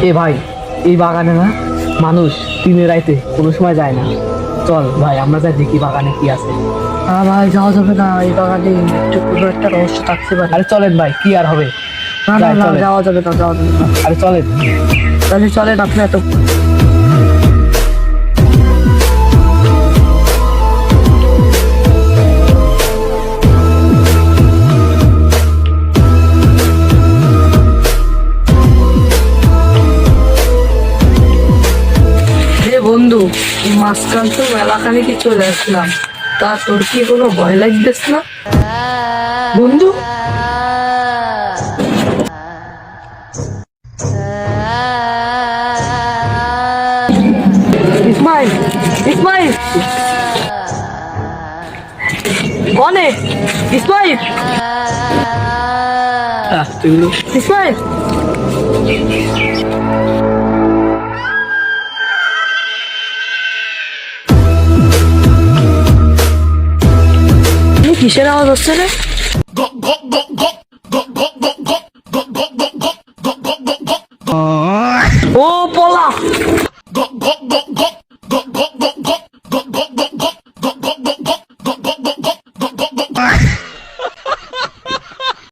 এ ভাই, এই বাগানে না মানুষ দিনে রাইতে কোনো সময় যায় না। চল ভাই, আমরা যাই দেখি বাগানে কি আছে। না ভাই, যাওয়া যাবে না, এই বাগানে একটু কোনো একটা রহস্য থাকতে পারে। আরে চলেন ভাই, কি আর হবে। না না যাই, না, চলেন। যাওয়া যাবে না, যাওয়া যাবে না। আরে চলেন। তাহলে চলেন, আপনি এত বন্ধু, এই মাঝখান তো মেলাখানে কি চলে আসলাম, তা তোর কি কোনো ভয় লাগতেছ না বন্ধু? ইসমাইল, ইসমাইল, কনে? ইসমাইল, ইসমাইল, কিসের আওয়াজ হচ্ছে রে?